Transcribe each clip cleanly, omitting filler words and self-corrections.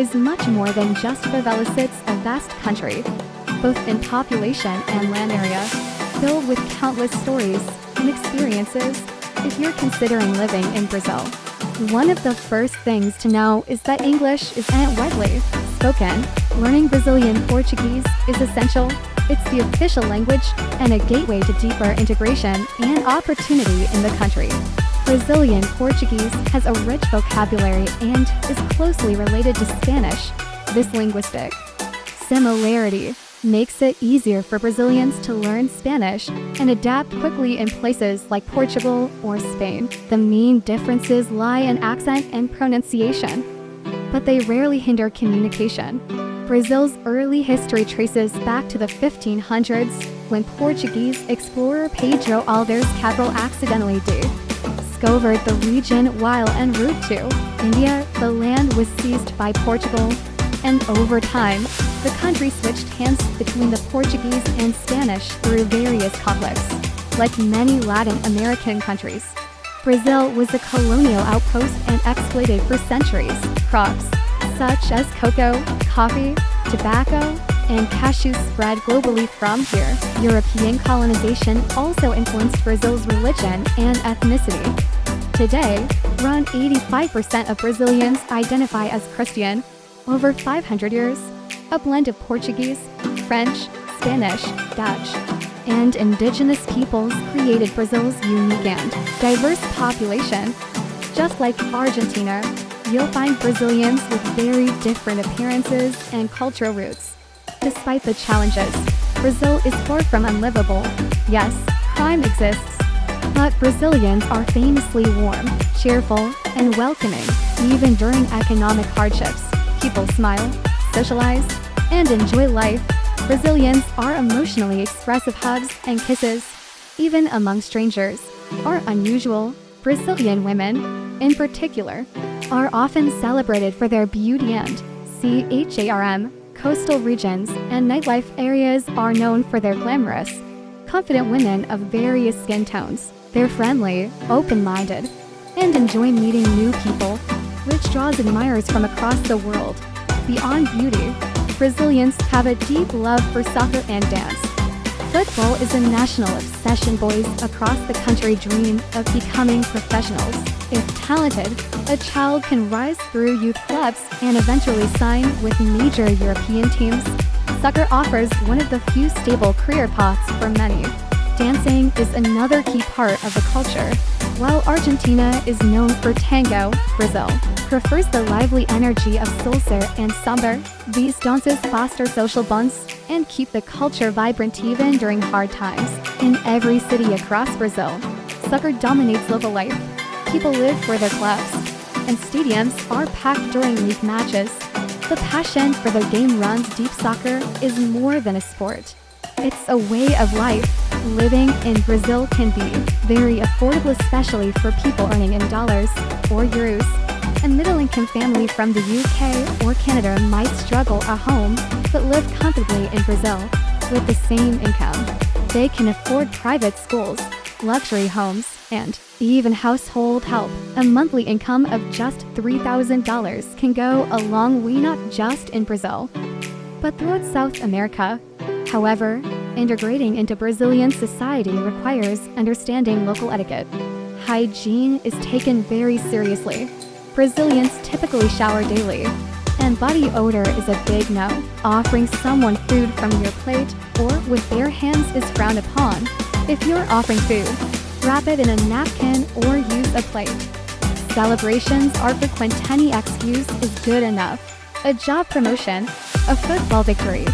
is much more than just favela. It's a vast country, both in population and land area, filled with countless stories and experiences if you're considering living in Brazil. One of the first things to know is that English isn't widely spoken. Learning Brazilian Portuguese is essential. It's the official language and a gateway to deeper integration and opportunity in the country. Brazilian Portuguese has a rich vocabulary and is closely related to Spanish. This linguistic similarity makes it easier for Brazilians to learn Spanish and adapt quickly in places like Portugal or Spain. The main differences lie in accent and pronunciation, but they rarely hinder communication. Brazil's early history traces back to the 1500s, when Portuguese explorer Pedro Álvares Cabral accidentally discovered the region while en route to India. The land was seized by Portugal, and over time, the country switched hands between the Portuguese and Spanish through various conflicts. Like many Latin American countries, Brazil was a colonial outpost and exploited for centuries. Crops such as cocoa, coffee, tobacco, and cashews spread globally from here. European colonization also influenced Brazil's religion and ethnicity. Today, around 85% of Brazilians identify as Christian. Over 500 years, a blend of Portuguese, French, Spanish, Dutch, and indigenous peoples created Brazil's unique and diverse population. Just like Argentina, you'll find Brazilians with very different appearances and cultural roots. Despite the challenges, Brazil is far from unlivable. Yes, crime exists, but Brazilians are famously warm, cheerful, and welcoming. Even during economic hardships, people smile, socialize, and enjoy life. Brazilians are emotionally expressive. Hugs and kisses, even among strangers, are unusual. Brazilian women, in particular, are often celebrated for their beauty and charm. Coastal regions and nightlife areas are known for their glamorous, confident women of various skin tones. They're friendly, open-minded, and enjoy meeting new people, which draws admirers from across the world. Beyond beauty, Brazilians have a deep love for soccer and dance. Football is a national obsession. Boys across the country dream of becoming professionals. If talented, a child can rise through youth clubs and eventually sign with major European teams. Soccer offers one of the few stable career paths for many. Dancing is another key part of the culture. While Argentina is known for tango, Brazil prefers the lively energy of salsa and samba. These dances foster social bonds and keep the culture vibrant even during hard times. In every city across Brazil, soccer dominates local life. People live for their clubs, and stadiums are packed during league matches. The passion for the game runs deep. Soccer is more than a sport. It's a way of life. Living in Brazil can be very affordable, especially for people earning in dollars or euros. A middle-income family from the UK or Canada might struggle at home, but live comfortably in Brazil. With the same income, they can afford private schools, luxury homes, and even household help. A monthly income of just $3,000 can go a long way, not just in Brazil, but throughout South America. However, integrating into Brazilian society requires understanding local etiquette. Hygiene is taken very seriously. Brazilians typically shower daily, and body odor is a big no. Offering someone food from your plate or with bare hands is frowned upon. If you're offering food, wrap it in a napkin or use a plate. Celebrations are frequent. Any excuse is good enough. A job promotion, a football victory,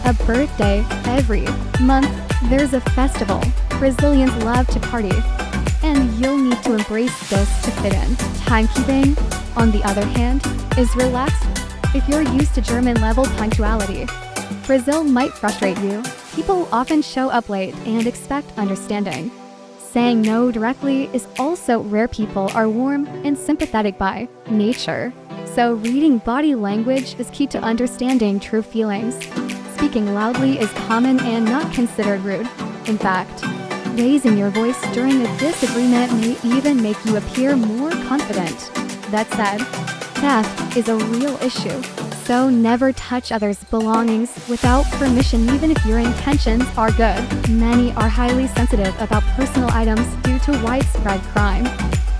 a birthday. Every month, there's a festival. Brazilians love to party, and you'll need to embrace this to fit in. Timekeeping, on the other hand, is relaxed. If you're used to German-level punctuality, Brazil might frustrate you. People often show up late and expect understanding. Saying no directly is also rare. People are warm and sympathetic by nature, so reading body language is key to understanding true feelings. Speaking loudly is common and not considered rude. In fact, raising your voice during a disagreement may even make you appear more confident. That said, theft is a real issue. So never touch others' belongings without permission even if your intentions are good. Many are highly sensitive about personal items due to widespread crime.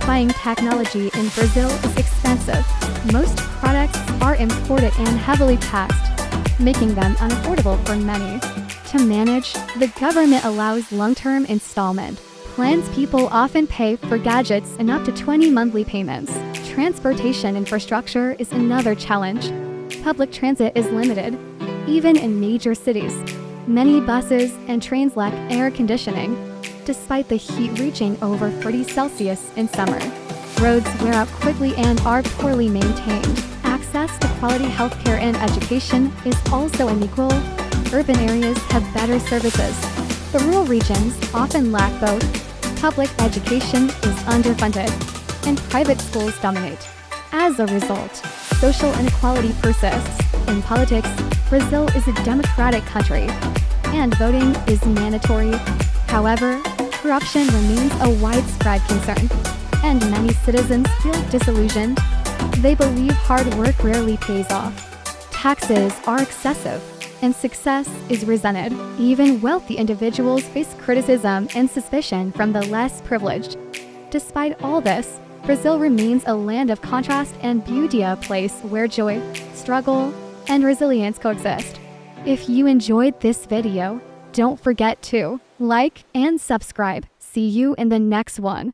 Buying technology in Brazil is expensive. Most products are imported and heavily taxed, making them unaffordable for many. To manage, the government allows long-term installment plans. People often pay for gadgets in up to 20 monthly payments. Transportation infrastructure is another challenge. Public transit is limited, even in major cities. Many buses and trains lack air conditioning, despite the heat reaching over 40 Celsius in summer. Roads wear out quickly and are poorly maintained. Access to quality healthcare and education is also unequal. Urban areas have better services. The rural regions often lack both. Public education is underfunded, and private schools dominate. As a result, social inequality persists. In politics, Brazil is a democratic country, and voting is mandatory. However, corruption remains a widespread concern, and many citizens feel disillusioned. They believe hard work rarely pays off. Taxes are excessive, and success is resented. Even wealthy individuals face criticism and suspicion from the less privileged. Despite all this, Brazil remains a land of contrast and beauty, a place where joy, struggle, and resilience coexist. If you enjoyed this video, don't forget to like and subscribe. See you in the next one.